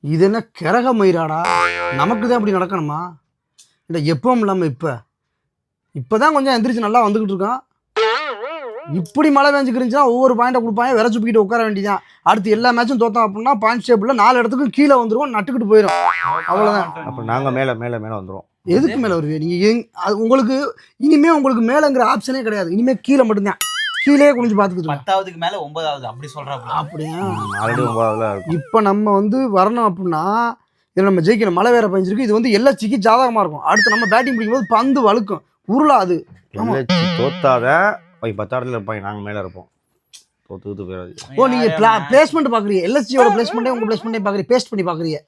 இது என்ன கிரக மயிராடா? நமக்கு தான் அப்படி நடக்கணுமா? இல்லை எப்பவும் இல்லாமல் இப்போ தான் கொஞ்சம் எந்திரிச்சு நல்லா வந்துக்கிட்டு இருக்கான். இப்படி மழை பெஞ்சுக்கு இருந்துச்சுன்னா ஒவ்வொரு பாயிண்டை கொடுப்பாங்க, விரை சுப்பிக்கிட்டு உட்கார வேண்டியதான். அடுத்து எல்லா மேட்சும் தோத்தோம் அப்படின்னா பாயிண்ட் ஸ்டேபிளில் 4 இடத்துக்கு கீழே வந்துருவோம், நட்டுக்கிட்டு போயிடும். அவ்வளோதான். அப்போ நாங்கள் மேலே மேலே மேலே வந்துடுவோம். எதுக்கு மேலே வருவீங்க நீங்கள்? அது உங்களுக்கு இனிமேல் உங்களுக்கு மேலேங்கிற ஆப்ஷனே கிடையாது. இனிமேல் கீழே மட்டும்தான். கீழே குனிஞ்சு பார்த்துக்கிட்டு 10வது மேலே 9வது அப்படி சொல்கிறாப்புல. அப்படியா? ஆல்ரெடி 9ஆவதுல இருக்கும். இப்போ நம்ம வந்து வரணும் அப்படின்னா இதில் நம்ம ஜெயிக்கணும். மழை வேற பெஞ்சிருக்கு. இது வந்து எல்எச்சிக்கு ஜாதகமாக இருக்கும். அடுத்து நம்ம பேட்டிங் பிடிக்கும்போது பந்து வழுக்கும், உருளாது. எல்எச்சி தோத்தாத 10 இருப்பாங்க, நாங்கள் மேலே இருப்போம். தோத்து போயிடாது. ஓ, நீங்கள் பிளேஸ்மெண்ட் பார்க்குறீங்க. எல்எஸ்சியோட பிளேஸ்மெண்ட்டே உங்கள் பிளேஸ்மெண்ட்டே பார்க்குறீங்க, பேஸ்ட் பண்ணி பார்க்குறீங்க.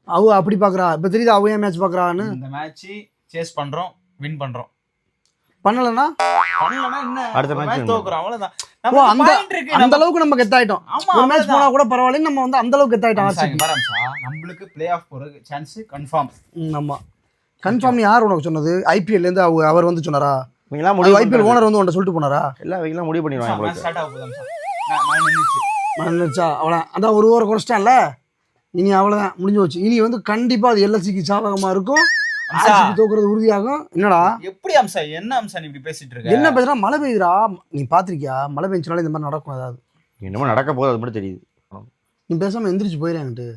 அவ அப்படி பார்க்குறா. இப்போ தெரியுது அவ ஏன் மேட்ச் பார்க்குறான்னு. இந்த மேட்ச் சேஸ் பண்ணுறோம், வின் பண்ணுறோம். பண்ணலன்னா என்ன அடுத்த மேட்ச் தோக்குறோம், அவ்வளோதான். ஓ, அந்த அளவுக்கு நம்ம கெத்தாயிட்டோம். ஒரு மேட்ச் போனா கூட பரவாயில்ல, நம்ம வந்து அந்த அளவுக்கு கெத்தாயிட்டோம். நம்மளுக்கு பிளே ஆஃப் போற சான்ஸ் கன்ஃபார்ம். ஆமா, கன்ஃபார்ம். யார் உனக்கு சொன்னது? ஐபிஎல்ல இருந்து அவர் வந்து சொன்னாரா? இவங்கலாம் முடிவு ஐபிஎல் ஓனர் வந்து உன்கிட்ட சொல்லிட்டு போனாரா? எல்லாம் இவங்கலாம் முடிவு பண்ணிடுவாங்க. ஸ்டார்ட் ஆக போகுது சார். நினைச்சா அவ்வளோதான். அதான் ஒரு ஓவர் குறைச்சிட்டான்ல, இனி அவ்வளோதான், முடிஞ்சு போச்சு. இனி வந்து கண்டிப்பா அது எல்எஸ்சிக்கு சாதகமா இருக்கும், தோக்குறது உறுதியாகும். என்னடா எப்படி அம்சா, என்ன அம்சா நீ இப்படி பேசிட்டு இருக்க? என்ன பேசுறா? மழை பெய்யுதுடா. நீ பாத்திருக்கியா? மழை பெஞ்சனால இந்த மாதிரி நடக்கும். ஏதாவது என்னமோ நடக்க போகுது, அது மட்டும் தெரியுது. நீ பேசாம எந்திரிச்சு போயிடேன்ட்டு.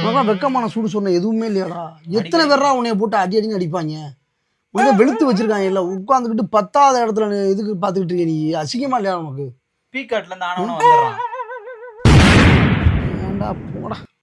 உனக்கு வெக்கமான சூடு சொன்ன எதுவுமே இல்லையாடா? எத்தனை பேரா உன்னைய போட்டு அடி அடின்னு அடிப்பாங்க. உனக்கு வெளுத்து வச்சிருக்காங்க. இல்லை உட்காந்துக்கிட்டு 10வது இடத்துல இதுக்கு பார்த்துக்கிட்டு இருக்க. நீ அசிங்கமா இல்லையா உனக்கு? பீக்காட்ல இருந்து ஆனவன வந்துடுறான். ஏன்டா போடா.